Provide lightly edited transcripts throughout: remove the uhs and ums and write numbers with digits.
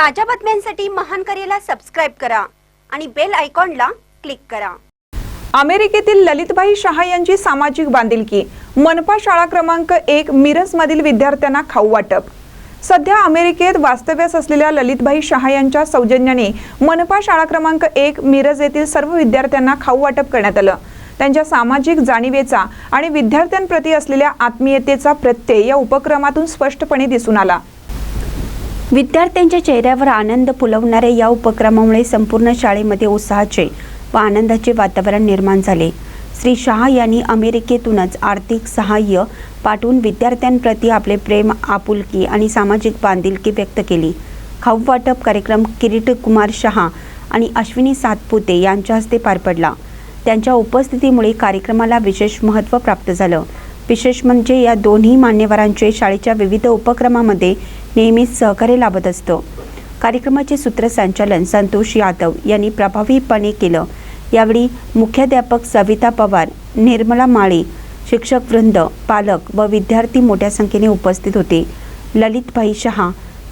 ताज्या बातम्यांसाठी महान करेला सबस्क्राइब करा आणि बेल आयकॉनला क्लिक करा। अमेरिकेतील ललितभाई शाह यांची सामाजिक बांधिलकी। मनपा शाळा क्रमांक 1 मिरजमधील विद्यार्थ्यांना खाऊ वाटप। सध्या अमेरिकेत वास्तव्यास असलेल्या ललितभाई शाह यांच्या सौजन्याने मनपा शाळा क्रमांक 1 मिरज येथील सर्व विद्यार्थ्यांना खाऊ वाटप करण्यात आलं। त्यांच्या सामाजिक जाणीवेचा आणि विद्यार्थ्यांप्रती असलेल्या आत्मीयतेचा प्रत्यय या उपक्रमातून स्पष्टपणे दिसून आला। विद्यार्थ्यांच्या चेहऱ्यावर आनंद फुलवणाऱ्या या उपक्रमामुळे संपूर्ण शाळेमध्ये उत्साहाचे व आनंदाचे वातावरण निर्माण झाले। श्री शाह यांनी अमेरिकेतूनच आर्थिक सहाय्य पाठवून विद्यार्थ्यांप्रती आपले प्रेम, आपुलकी आणि सामाजिक बांधिलकी व्यक्त केली। खाऊ वाटप कार्यक्रम किरीट कुमार शाह आणि अश्विनी सातपुते यांच्या हस्ते पार पडला। त्यांच्या उपस्थितीमुळे कार्यक्रमाला विशेष महत्त्व प्राप्त झालं। विशेष म्हणजे या दोन्ही मान्यवरांचे शाळेच्या विविध उपक्रमामध्ये नेहमीच सहकार्य लाभत असतं। कार्यक्रमाचे सूत्रसंचालन संतोष यादव यांनी प्रभावीपणे केलं। यावेळी मुख्याध्यापक सविता पवार, निर्मला माळे, शिक्षक वृंद, पालक व विद्यार्थी मोठ्या संख्येने उपस्थित होते। ललितभाई शाह,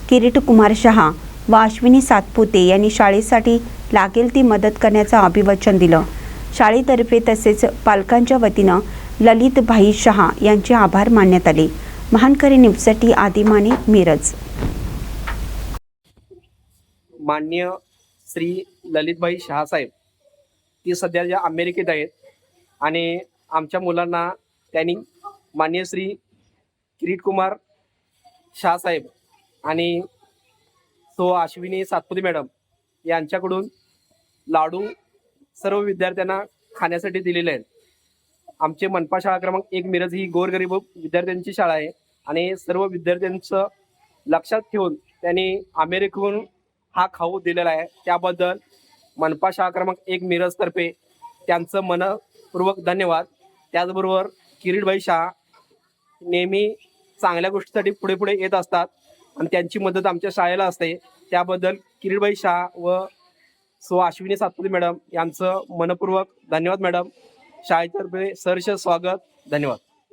किरीट कुमार शाह व अश्विनी सातपुते यांनी शाळेसाठी लागेल ती मदत करण्याचं अभिवचन दिलं। शाळेतर्फे तसेच पालकांच्या वतीनं ललितभाई शाह यांचे आभार मानण्यात आले। महानकरी न्यूजसाठी आदिमाने, मिरज। माननीय श्री ललितभाई शाह साहेब ती सध्या ज्या अमेरिकेत आहेत आणि आमच्या मुलांना त्यांनी माननीय श्री किरीट कुमार शाह साहेब आणि अश्विनी सातपुते मॅडम यांच्याकडून लाडू सर्व विद्यार्थ्यांना खाण्यासाठी दिलेले आहेत। आमचे मनपा शाळा क्रमांक 1 मिरज ही गोरगरीब विद्यार्थ्यांची शाळा आहे आणि सर्व विद्यार्थ्यांचं लक्षात ठेवून त्यांनी अमेरिकेहून हा खाऊ दिलेला आहे। त्याबद्दल मनपा शाळा क्रमांक 1 मिरज तर्फे त्यांचं मनपूर्वक धन्यवाद। त्याचबरोबर किरीटभाई शाह नेहमी चांगल्या गोष्टीसाठी पुढे पुढे येत असतात आणि त्यांची मदत आमच्या शाळेला असते। त्याबद्दल किरीटभाई शाह व अश्विनी सातपुते मॅडम यांचं मनपूर्वक धन्यवाद। मॅडम, शाळेतर्फे सहर्ष स्वागत, धन्यवाद।